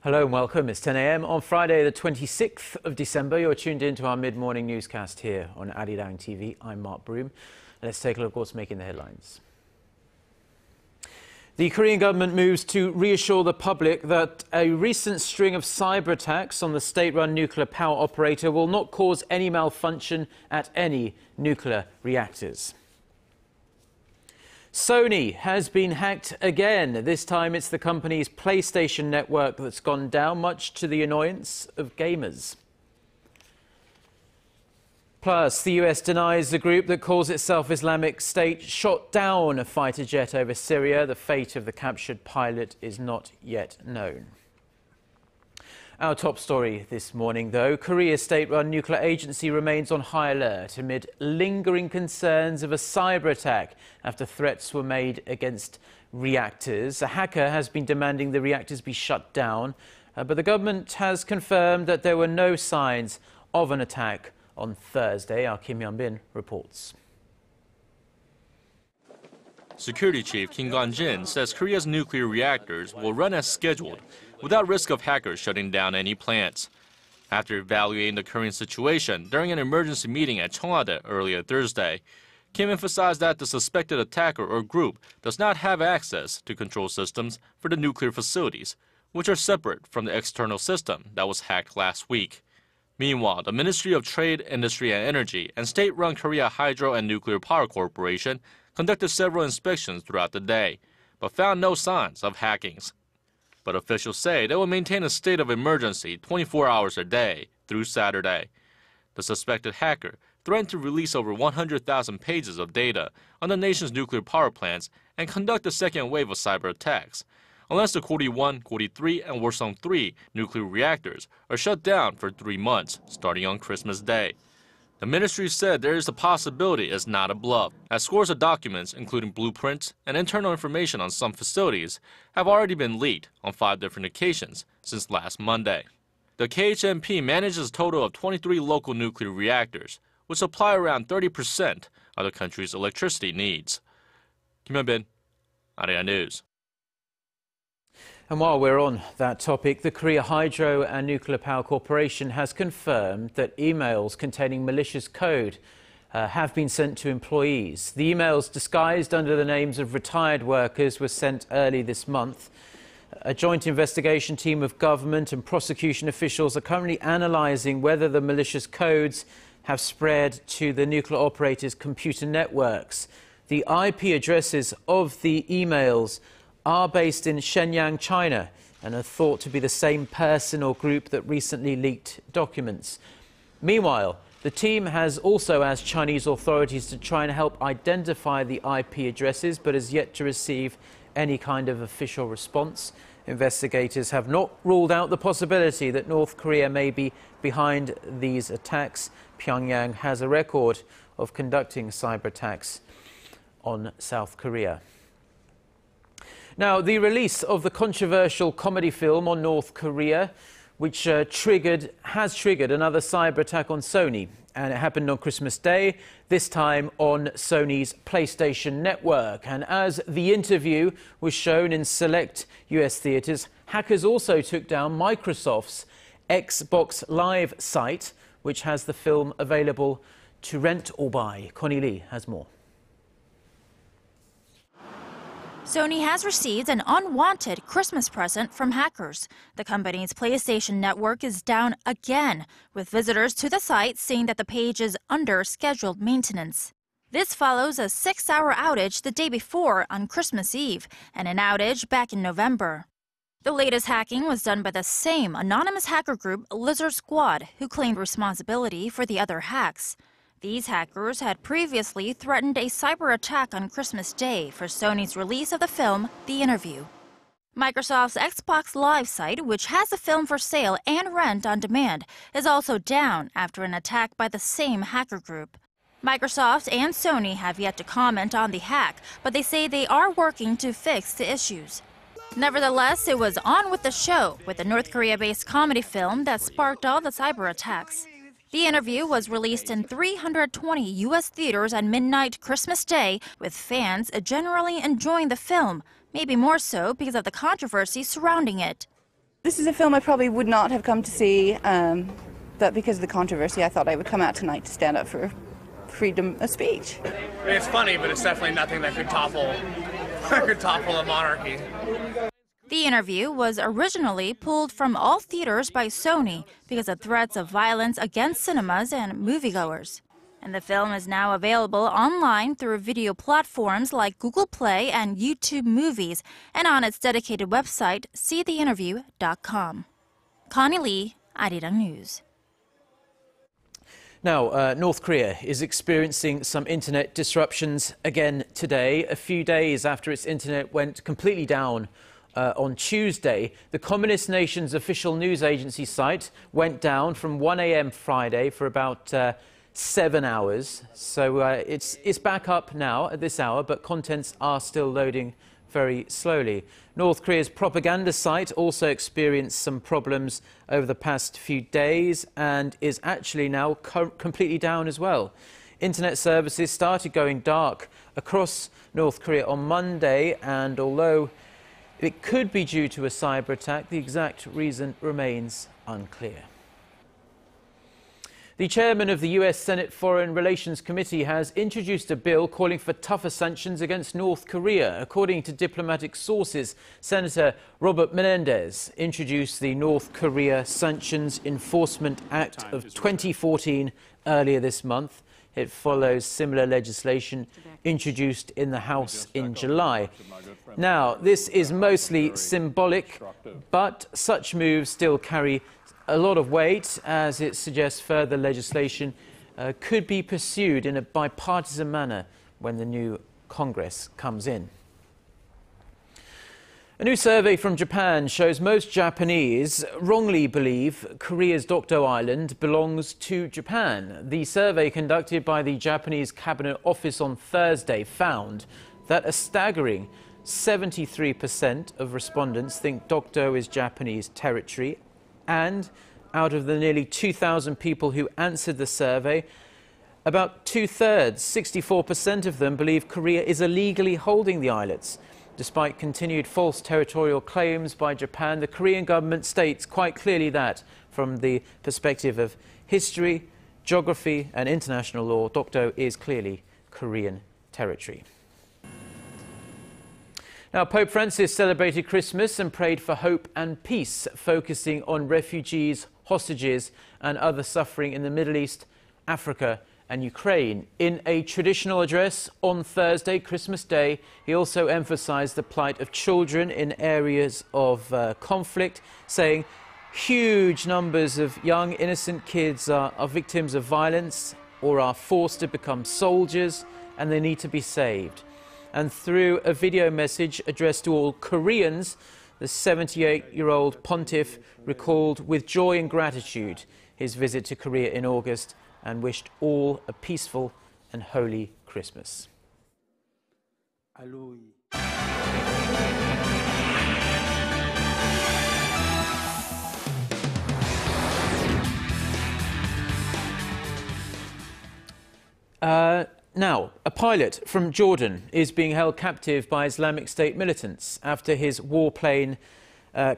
Hello and welcome. It's 10 a.m. on Friday, the 26th of December. You're tuned in to our mid-morning newscast here on ARIRANG TV. I'm Mark Broom. Let's take a look at what's making the headlines. The Korean government moves to reassure the public that a recent string of cyber attacks on the state-run nuclear power operator will not cause any malfunction at any nuclear reactors. Sony has been hacked again. This time it's the company's PlayStation network that's gone down, much to the annoyance of gamers. Plus, the US denies the group that calls itself Islamic State shot down a fighter jet over Syria. The fate of the captured pilot is not yet known. Our top story this morning, though, Korea's state-run nuclear agency remains on high alert amid lingering concerns of a cyber attack after threats were made against reactors. A hacker has been demanding the reactors be shut down, but the government has confirmed that there were no signs of an attack on Thursday. Our Kim Hyun-bin reports. Security Chief Kim Kwon-jin says Korea's nuclear reactors will run as scheduled without risk of hackers shutting down any plants. After evaluating the current situation during an emergency meeting at Cheongwade earlier Thursday, Kim emphasized that the suspected attacker or group does not have access to control systems for the nuclear facilities, which are separate from the external system that was hacked last week. Meanwhile, the Ministry of Trade, Industry and Energy and state-run Korea Hydro and Nuclear Power Corporation conducted several inspections throughout the day, but found no signs of hackings. But officials say they will maintain a state of emergency 24 hours a day through Saturday. The suspected hacker threatened to release over 100,000 pages of data on the nation's nuclear power plants and conduct a second wave of cyber attacks, unless the Kori 1, Kori 3, and Worsung 3 nuclear reactors are shut down for 3 months, starting on Christmas Day. The ministry said there is a possibility it's not a bluff, as scores of documents, including blueprints and internal information on some facilities, have already been leaked on 5 different occasions since last Monday. The KHNP manages a total of 23 local nuclear reactors, which supply around 30% of the country's electricity needs. Kim Hyun-bin, ARIRANG News. And while we're on that topic, the Korea Hydro and Nuclear Power Corporation has confirmed that emails containing malicious code have been sent to employees. The emails, disguised under the names of retired workers, were sent early this month. A joint investigation team of government and prosecution officials are currently analysing whether the malicious codes have spread to the nuclear operators' computer networks. The IP addresses of the emails are based in Shenyang, China, and are thought to be the same person or group that recently leaked documents. Meanwhile, the team has also asked Chinese authorities to try and help identify the IP addresses, but has yet to receive any kind of official response. Investigators have not ruled out the possibility that North Korea may be behind these attacks. Pyongyang has a record of conducting cyber attacks on South Korea. Now, the release of the controversial comedy film on North Korea, which has triggered another cyber attack on Sony. And it happened on Christmas Day, this time on Sony's PlayStation network. And as The Interview was shown in select US theaters, hackers also took down Microsoft's Xbox Live site, which has the film available to rent or buy. Connie Lee has more. Sony has received an unwanted Christmas present from hackers. The company's PlayStation network is down again, with visitors to the site saying that the page is under scheduled maintenance. This follows a 6-hour outage the day before on Christmas Eve and an outage back in November. The latest hacking was done by the same anonymous hacker group Lizard Squad, who claimed responsibility for the other hacks. These hackers had previously threatened a cyber attack on Christmas Day for Sony's release of the film, The Interview. Microsoft's Xbox Live site, which has the film for sale and rent on demand, is also down after an attack by the same hacker group. Microsoft and Sony have yet to comment on the hack, but they say they are working to fix the issues. Nevertheless, it was on with the show, with the North Korea-based comedy film that sparked all the cyber attacks. The Interview was released in 320 U.S. theaters on midnight Christmas Day, with fans generally enjoying the film, maybe more so because of the controversy surrounding it. This is a film I probably would not have come to see, but because of the controversy, I thought I would come out tonight to stand up for freedom of speech. I mean, it's funny, but it's definitely nothing that could topple a monarchy. The interview was originally pulled from all theaters by Sony because of threats of violence against cinemas and moviegoers. And the film is now available online through video platforms like Google Play and YouTube Movies and on its dedicated website, seetheinterview.com. Connie Lee, ARIRANG News. Now, North Korea is experiencing some internet disruptions again today, a few days after its internet went completely down on Tuesday. The communist nation's official news agency site went down from 1 a.m. Friday for about 7 hours. So it's back up now at this hour, but contents are still loading very slowly. North Korea's propaganda site also experienced some problems over the past few days and is actually now completely down as well. Internet services started going dark across North Korea on Monday, and although it could be due to a cyber attack, the exact reason remains unclear. The chairman of the US Senate Foreign Relations Committee has introduced a bill calling for tougher sanctions against North Korea. According to diplomatic sources, Senator Robert Menendez introduced the North Korea Sanctions Enforcement Act of 2014 earlier this month. It follows similar legislation introduced in the House in July. Now, this is mostly symbolic, but such moves still carry a lot of weight, as it suggests further legislation could be pursued in a bipartisan manner when the new Congress comes in. A new survey from Japan shows most Japanese wrongly believe Korea's Dokdo Island belongs to Japan. The survey conducted by the Japanese Cabinet Office on Thursday found that a staggering 73% of respondents think Dokdo is Japanese territory. And out of the nearly 2,000 people who answered the survey, about two-thirds, 64% of them, believe Korea is illegally holding the islets. Despite continued false territorial claims by Japan, the Korean government states quite clearly that, from the perspective of history, geography and international law, Dokdo is clearly Korean territory. Now, Pope Francis celebrated Christmas and prayed for hope and peace, focusing on refugees, hostages and other suffering in the Middle East, Africa and Ukraine. In a traditional address on Thursday, Christmas Day, he also emphasized the plight of children in areas of conflict, saying huge numbers of young, innocent kids are victims of violence or are forced to become soldiers, and they need to be saved. And through a video message addressed to all Koreans, the 78-year-old pontiff recalled with joy and gratitude his visit to Korea in August and wished all a peaceful and holy Christmas. Now, a pilot from Jordan is being held captive by Islamic State militants after his warplane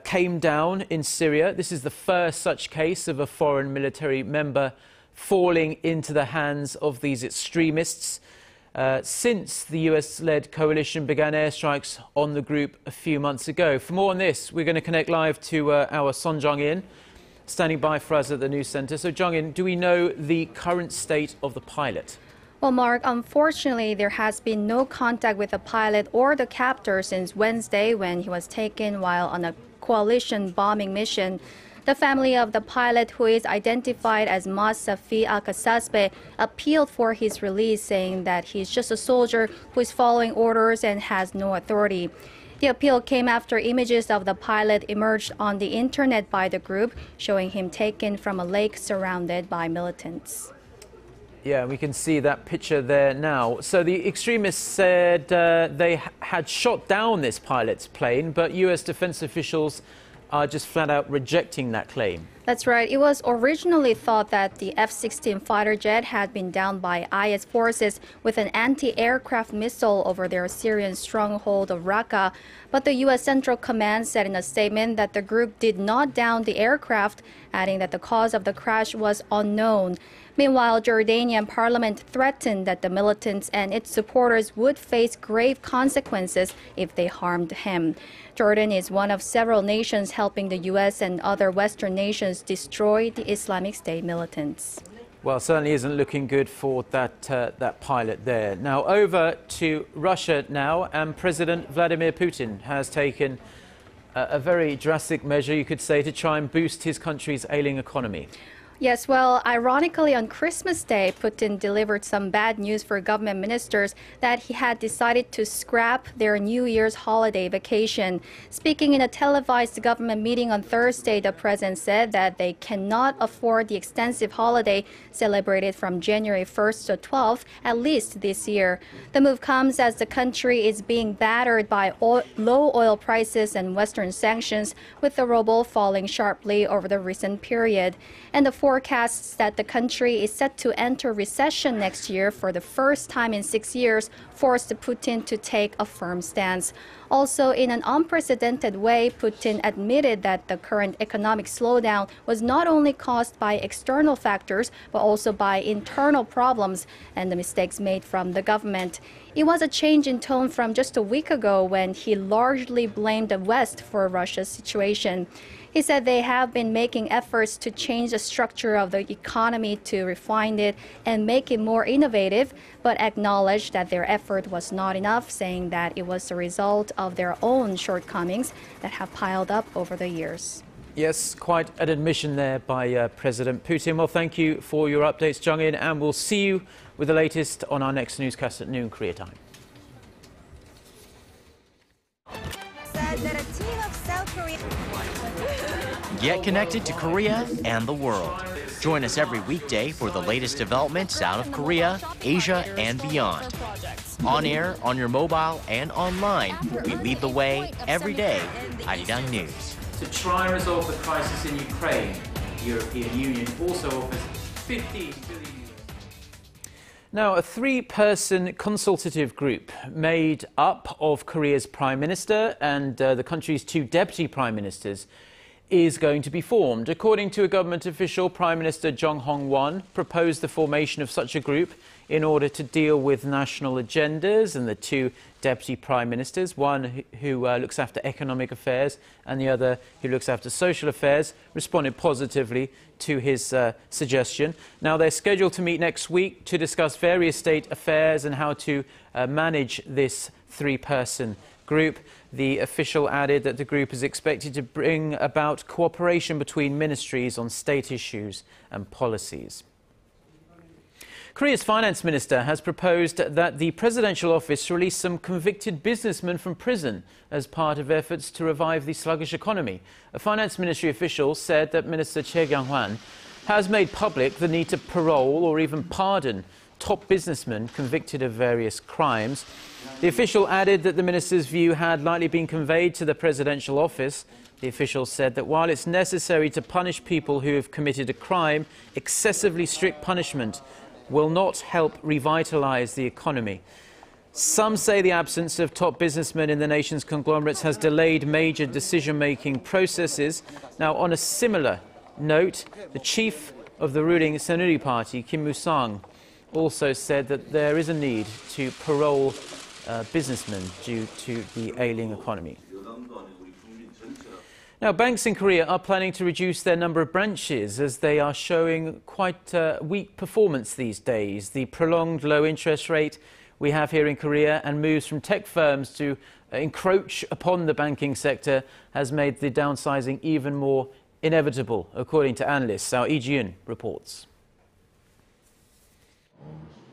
came down in Syria. This is the first such case of a foreign military member falling into the hands of these extremists since the US-led coalition began airstrikes on the group a few months ago. For more on this, we're going to connect live to our Son Jong-in, standing by for us at the news centre. So, Jong-in, do we know the current state of the pilot? Well, Mark, unfortunately, there has been no contact with the pilot or the captor since Wednesday when he was taken while on a coalition bombing mission. The family of the pilot, who is identified as Safi Al-Kasasbe, appealed for his release, saying that he's just a soldier who is following orders and has no authority. The appeal came after images of the pilot emerged on the internet by the group, showing him taken from a lake surrounded by militants. Yeah, we can see that picture there now. So the extremists said they had shot down this pilot's plane, but US defense officials are just flat out rejecting that claim. That's right. It was originally thought that the F-16 fighter jet had been downed by IS forces with an anti-aircraft missile over their Syrian stronghold of Raqqa. But the U.S. Central Command said in a statement that the group did not down the aircraft, adding that the cause of the crash was unknown. Meanwhile, Jordanian parliament threatened that the militants and its supporters would face grave consequences if they harmed him. Jordan is one of several nations helping the U.S. and other Western nations destroy the Islamic State militants. Well, certainly isn't looking good for that pilot there. Now over to Russia now, and President Vladimir Putin has taken a very drastic measure, you could say, to try and boost his country's ailing economy. Yes, well, ironically, on Christmas Day, Putin delivered some bad news for government ministers that he had decided to scrap their New Year's holiday vacation. Speaking in a televised government meeting on Thursday, the president said that they cannot afford the extensive holiday celebrated from January 1st to 12th, at least this year. The move comes as the country is being battered by low oil prices and Western sanctions, with the ruble falling sharply over the recent period. And the forecasts that the country is set to enter recession next year for the first time in 6 years forced Putin to take a firm stance. Also, in an unprecedented way, Putin admitted that the current economic slowdown was not only caused by external factors, but also by internal problems and the mistakes made from the government. It was a change in tone from just a week ago when he largely blamed the West for Russia's situation. He said they have been making efforts to change the structure of the economy to refine it and make it more innovative, but acknowledged that their effort was not enough, saying that it was the result of their own shortcomings that have piled up over the years. Yes, quite an admission there by President Putin. Well, thank you for your updates, Jung-in, and we'll see you with the latest on our next newscast at noon Korea time. Get connected to Korea and the world. Join us every weekday for the latest developments out of Korea, Asia, and beyond. On air, on your mobile, and online, we lead the way every day. ARIRANG News. To try and resolve the crisis in Ukraine, the European Union also offers 15 billion. Now, a three-person consultative group made up of Korea's Prime Minister and the country's two deputy Prime Ministers is going to be formed. According to a government official, Prime Minister Jung Hong-won proposed the formation of such a group in order to deal with national agendas, and the two deputy prime ministers, one who looks after economic affairs and the other who looks after social affairs, responded positively to his suggestion. Now, they're scheduled to meet next week to discuss various state affairs and how to manage this three-person group. The official added that the group is expected to bring about cooperation between ministries on state issues and policies. Korea's finance minister has proposed that the presidential office release some convicted businessmen from prison as part of efforts to revive the sluggish economy. A finance ministry official said that Minister Choi Kyung-hwan has made public the need to parole or even pardon top businessmen convicted of various crimes. The official added that the minister's view had likely been conveyed to the presidential office. The official said that while it's necessary to punish people who have committed a crime, excessively strict punishment will not help revitalize the economy. Some say the absence of top businessmen in the nation's conglomerates has delayed major decision-making processes. Now, on a similar note, the chief of the ruling Saenuri Party, Kim Moo-sang, also said that there is a need to parole businessmen due to the ailing economy. Now, banks in Korea are planning to reduce their number of branches as they are showing quite weak performance these days. The prolonged low interest rate we have here in Korea and moves from tech firms to encroach upon the banking sector has made the downsizing even more inevitable, according to analysts. Our Lee Ji-eun reports.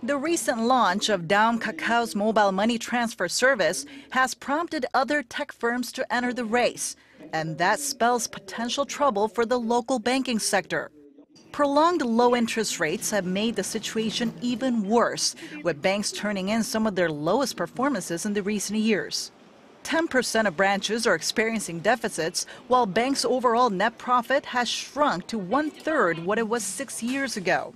The recent launch of Daum Kakao's mobile money transfer service has prompted other tech firms to enter the race, and that spells potential trouble for the local banking sector. Prolonged low interest rates have made the situation even worse, with banks turning in some of their lowest performances in the recent years. 10% of branches are experiencing deficits, while banks' overall net profit has shrunk to 1/3 what it was 6 years ago.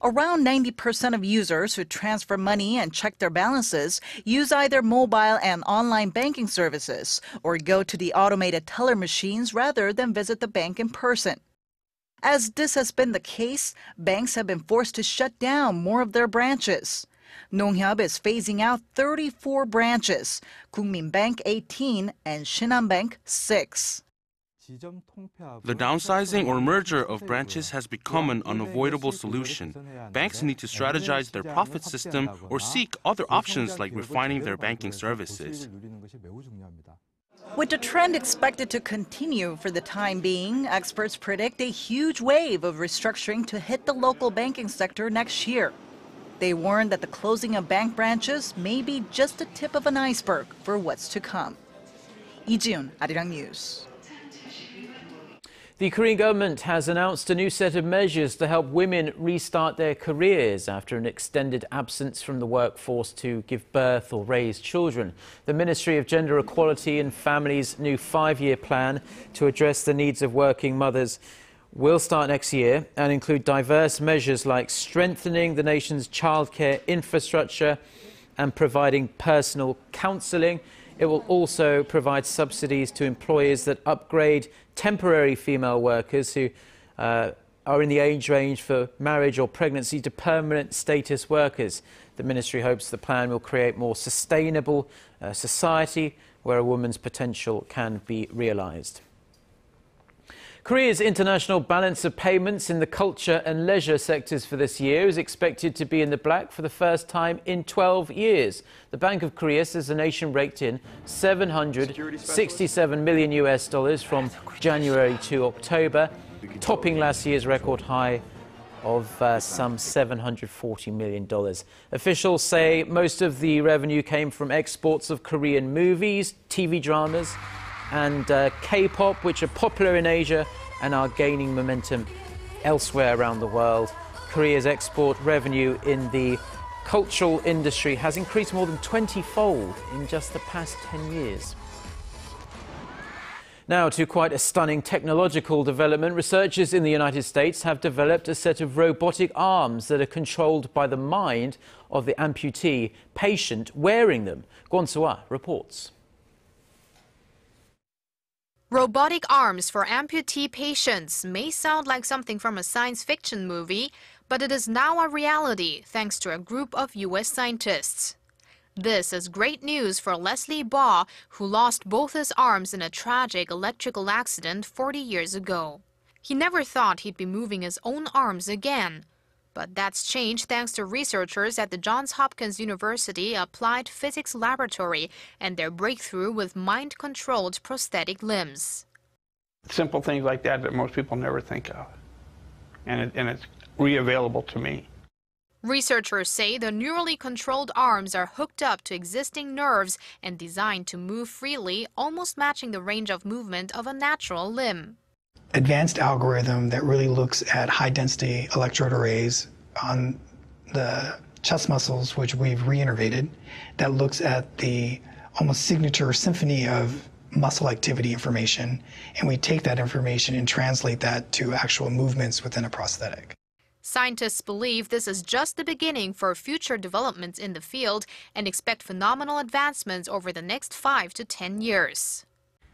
Around 90% of users who transfer money and check their balances use either mobile and online banking services or go to the automated teller machines rather than visit the bank in person. As this has been the case, banks have been forced to shut down more of their branches. Nonghyab is phasing out 34 branches, Kookmin 18, and Shinhan 6. The downsizing or merger of branches has become an unavoidable solution. Banks need to strategize their profit system or seek other options like refining their banking services. With the trend expected to continue for the time being, experts predict a huge wave of restructuring to hit the local banking sector next year. They warn that the closing of bank branches may be just the tip of an iceberg for what's to come. Lee Ji-yoon, ARIRANG News. The Korean government has announced a new set of measures to help women restart their careers after an extended absence from the workforce to give birth or raise children. The Ministry of Gender Equality and Family's new 5-year plan to address the needs of working mothers will start next year and include diverse measures like strengthening the nation's childcare infrastructure and providing personal counselling. It will also provide subsidies to employers that upgrade temporary female workers who are in the age range for marriage or pregnancy to permanent status workers. The ministry hopes the plan will create a more sustainable society where a woman's potential can be realised. Korea's international balance of payments in the culture and leisure sectors for this year is expected to be in the black for the first time in 12 years. The Bank of Korea says the nation raked in $767 million from January to October, topping last year's record high of some $740 million. Officials say most of the revenue came from exports of Korean movies, TV dramas, and K-pop, which are popular in Asia and are gaining momentum elsewhere around the world. Korea's export revenue in the cultural industry has increased more than 20-fold in just the past 10 years. Now to quite a stunning technological development. Researchers in the United States have developed a set of robotic arms that are controlled by the mind of the amputee patient wearing them. Kwon So-ah reports. Robotic arms for amputee patients may sound like something from a science fiction movie, but it is now a reality thanks to a group of U.S. scientists. This is great news for Leslie Baugh, who lost both his arms in a tragic electrical accident 40 years ago. He never thought he'd be moving his own arms again. But that's changed thanks to researchers at the Johns Hopkins University Applied Physics Laboratory and their breakthrough with mind-controlled prosthetic limbs. Simple things like that most people never think of. And it's re-available to me. Researchers say the neurally controlled arms are hooked up to existing nerves and designed to move freely, almost matching the range of movement of a natural limb. Advanced algorithm that really looks at high-density electrode arrays on the chest muscles, which we've reinnervated, that looks at the almost signature symphony of muscle activity information, and we take that information and translate that to actual movements within a prosthetic. Scientists believe this is just the beginning for future developments in the field and expect phenomenal advancements over the next 5 to 10 years.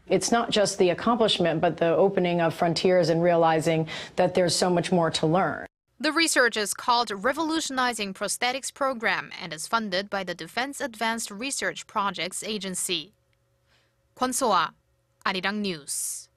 It's not just the accomplishment, but the opening of frontiers and realizing that there's so much more to learn. The research is called Revolutionizing Prosthetics Program and is funded by the Defense Advanced Research Projects Agency. Kwon So-ah, ARIRANG News.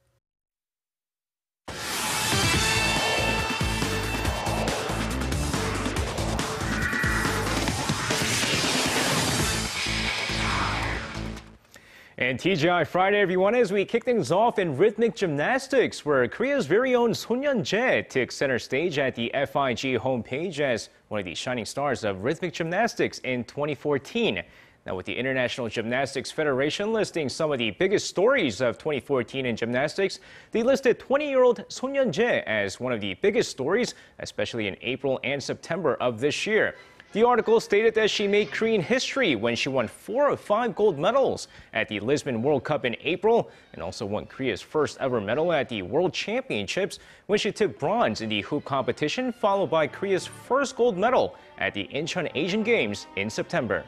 And TGI Friday, everyone, as we kick things off in rhythmic gymnastics, where Korea's very own Son Yeon-jae took center stage at the FIG homepage as one of the shining stars of rhythmic gymnastics in 2014. Now, with the International Gymnastics Federation listing some of the biggest stories of 2014 in gymnastics, they listed 20-year-old Son Yeon-jae as one of the biggest stories, especially in April and September of this year. The article stated that she made Korean history when she won 4 of 5 gold medals at the Lisbon World Cup in April and also won Korea's first ever medal at the World Championships when she took bronze in the hoop competition, followed by Korea's first gold medal at the Incheon Asian Games in September.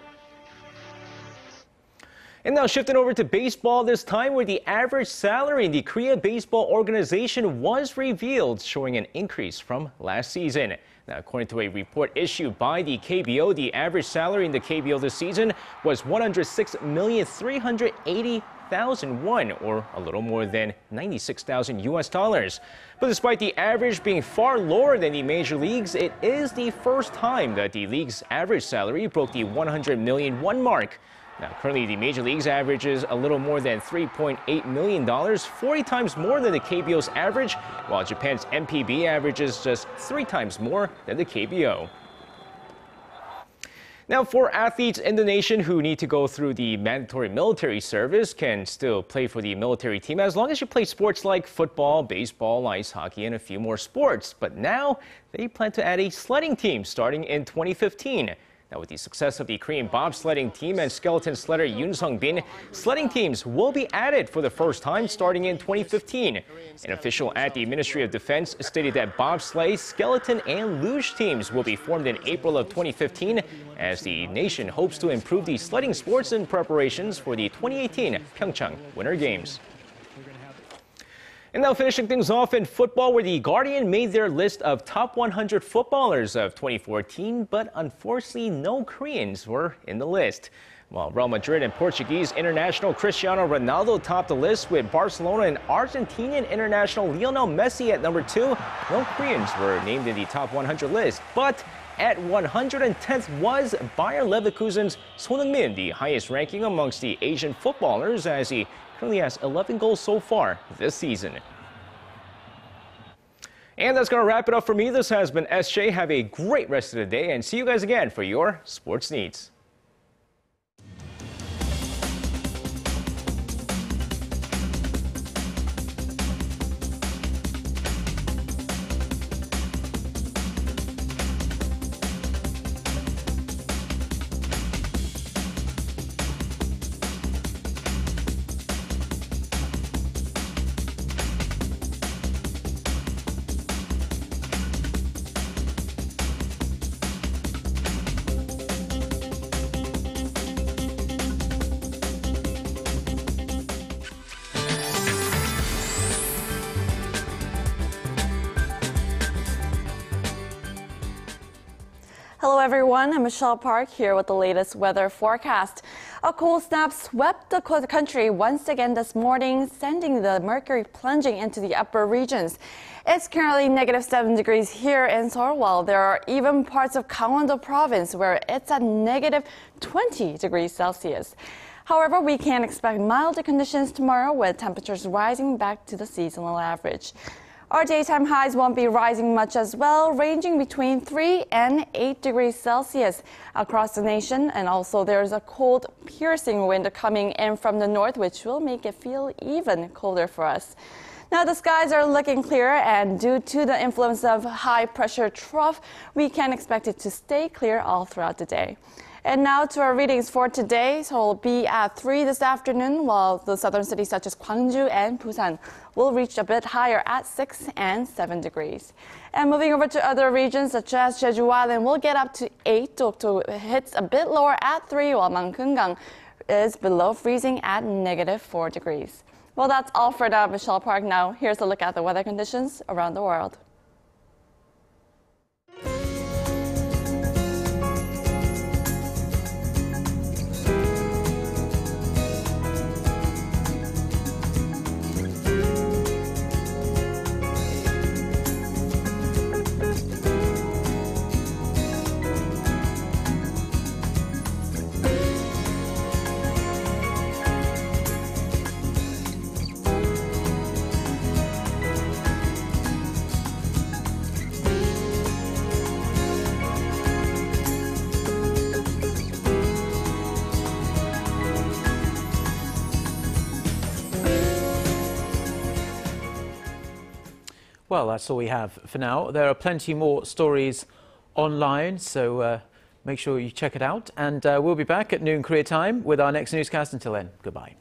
And now shifting over to baseball, this time where the average salary in the Korea Baseball Organization was revealed, showing an increase from last season. Now, according to a report issued by the KBO, the average salary in the KBO this season was 106,380,000 won, or a little more than 96,000 US dollars. But despite the average being far lower than the major leagues, it is the first time that the league's average salary broke the 100 million won mark. Now, currently, the Major Leagues averages a little more than $3.8 million, 40 times more than the KBO's average, while Japan's MPB averages just 3 times more than the KBO. Now, for athletes in the nation who need to go through the mandatory military service can still play for the military team as long as you play sports like football, baseball, ice hockey, and a few more sports. But now, they plan to add a sledding team starting in 2015. Now, with the success of the Korean bobsledding team and skeleton sledder Yoon Sung-bin, sledding teams will be added for the first time starting in 2015. An official at the Ministry of Defense stated that bobsleigh, skeleton, and luge teams will be formed in April of 2015 as the nation hopes to improve the sledding sports in preparations for the 2018 Pyeongchang Winter Games. And now finishing things off in football, where The Guardian made their list of top 100 footballers of 2014, but unfortunately no Koreans were in the list. While Real Madrid and Portuguese international Cristiano Ronaldo topped the list, with Barcelona and Argentinian international Lionel Messi at number 2, no Koreans were named in the top 100 list. But at 110th was Bayer Leverkusen's Son Heung-min, the highest ranking amongst the Asian footballers, as he currently has 11 goals so far this season. And that's going to wrap it up for me. This has been SJ. Have a great rest of the day and see you guys again for your sports needs. Hello everyone, I'm Michelle Park here with the latest weather forecast. A cold snap swept the country once again this morning, sending the mercury plunging into the upper regions. It's currently -7 degrees here in Seoul, while there are even parts of Gangwon-do province where it's at -20 degrees Celsius. However, we can expect milder conditions tomorrow with temperatures rising back to the seasonal average. Our daytime highs won't be rising much as well, ranging between 3 and 8 degrees Celsius across the nation. And also there's a cold, piercing wind coming in from the north, which will make it feel even colder for us. Now the skies are looking clear, and due to the influence of high pressure trough, we can expect it to stay clear all throughout the day. And now to our readings for today. So we'll be at 3 this afternoon, while the southern cities such as Gwangju and Busan will reach a bit higher at 6 and 7 degrees. And moving over to other regions such as Jeju Island, we'll get up to 8. Dokdo hits a bit lower at 3, while Mangungang is below freezing at -4 degrees. Well, that's all for now. Michelle Park now. Here's a look at the weather conditions around the world. Well, that's all we have for now. There are plenty more stories online, so Make sure you check it out. And we'll be back at noon Korea time with our next newscast. Until then, goodbye.